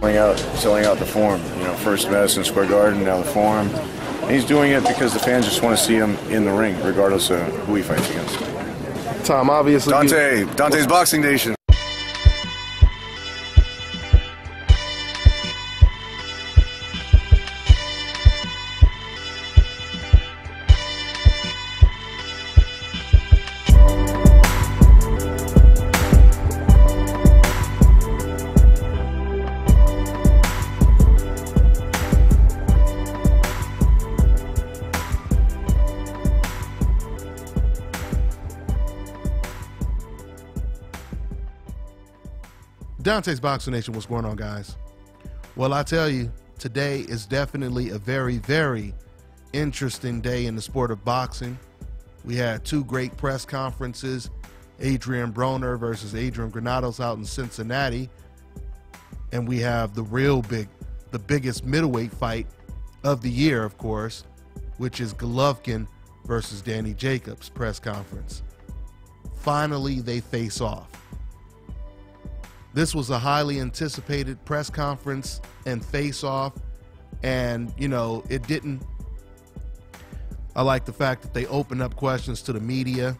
selling out the Forum. You know, first Madison Square Garden, now the Forum. And he's doing it because the fans just want to see him in the ring, regardless of who he fights against. Tom, obviously. Dante's Boxing Nation. Dante's Boxing Nation, what's going on, guys? Well, I tell you, today is definitely a very, very interesting day in the sport of boxing. We had two great press conferences, Adrian Broner versus Adrian Granados out in Cincinnati. And we have the biggest middleweight fight of the year, of course, which is Golovkin versus Danny Jacobs press conference. Finally, they face off. This was a highly anticipated press conference and face-off, and, you know, it didn't. I like the fact that they opened up questions to the media.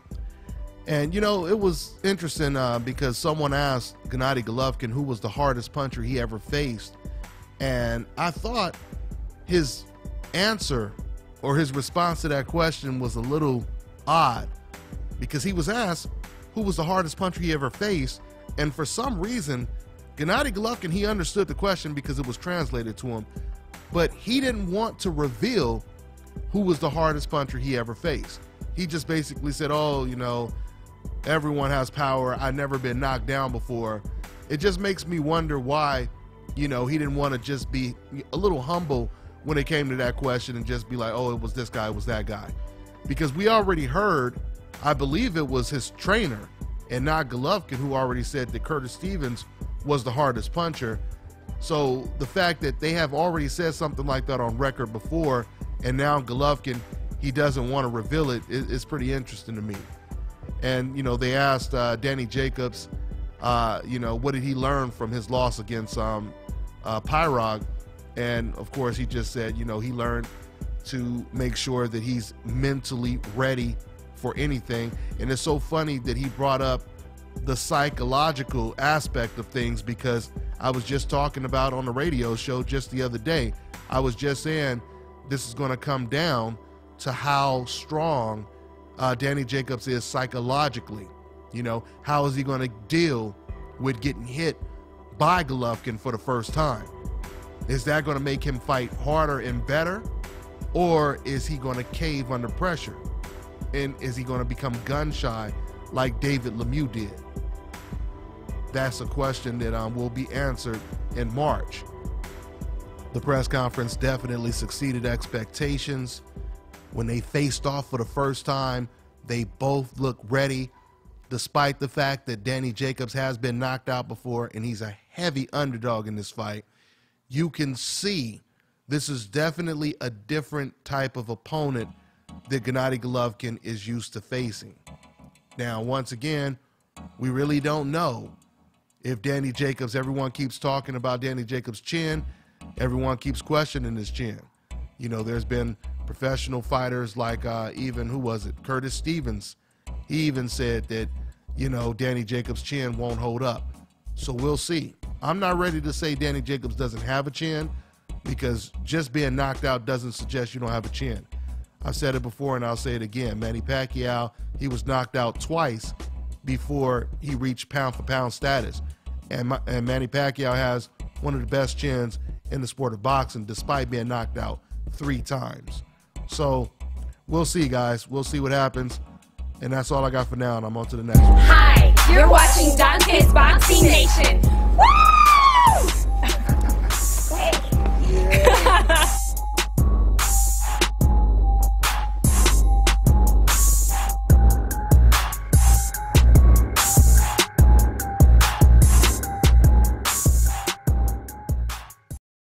And, you know, it was interesting because someone asked Gennady Golovkin who was the hardest puncher he ever faced. And I thought his answer or his response to that question was a little odd, because he was asked who was the hardest puncher he ever faced. And for some reason, Gennady Golovkin, he understood the question because it was translated to him, but he didn't want to reveal who was the hardest puncher he ever faced. He just basically said, oh, you know, everyone has power. I've never been knocked down before. It just makes me wonder why, you know, he didn't want to just be a little humble when it came to that question and just be like, oh, it was this guy, it was that guy. Because we already heard, I believe it was his trainer, and not Golovkin, who already said that Curtis Stevens was the hardest puncher. So the fact that they have already said something like that on record before, and now Golovkin, he doesn't want to reveal it, is pretty interesting to me. And, you know, they asked Danny Jacobs, you know, what did he learn from his loss against Pyrog? And, of course, he just said, you know, he learned to make sure that he's mentally ready for anything. And it's so funny that he brought up the psychological aspect of things, because I was just talking about on the radio show just the other day, I was just saying this is going to come down to how strong Danny Jacobs is psychologically. You know, how is he going to deal with getting hit by Golovkin for the first time? Is that going to make him fight harder and better, or is he going to cave under pressure? And is he going to become gun shy like David Lemieux did? That's a question that will be answered in March. The press conference definitely succeeded expectations. When they faced off for the first time, they both looked ready, despite the fact that Danny Jacobs has been knocked out before and he's a heavy underdog in this fight. You can see this is definitely a different type of opponent that Gennady Golovkin is used to facing. Now, once again, we really don't know if Danny Jacobs, everyone keeps talking about Danny Jacobs' chin, everyone keeps questioning his chin. You know, there's been professional fighters like even, who was it, Curtis Stevens. He even said that, you know, Danny Jacobs' chin won't hold up. So we'll see. I'm not ready to say Danny Jacobs doesn't have a chin, because just being knocked out doesn't suggest you don't have a chin. I've said it before and I'll say it again. Manny Pacquiao, he was knocked out twice before he reached pound-for-pound status. And Manny Pacquiao has one of the best chins in the sport of boxing, despite being knocked out 3 times. So we'll see, guys. We'll see what happens. And that's all I got for now, and I'm on to the next one. Hi, you're watching Dante's Boxing Nation. Woo!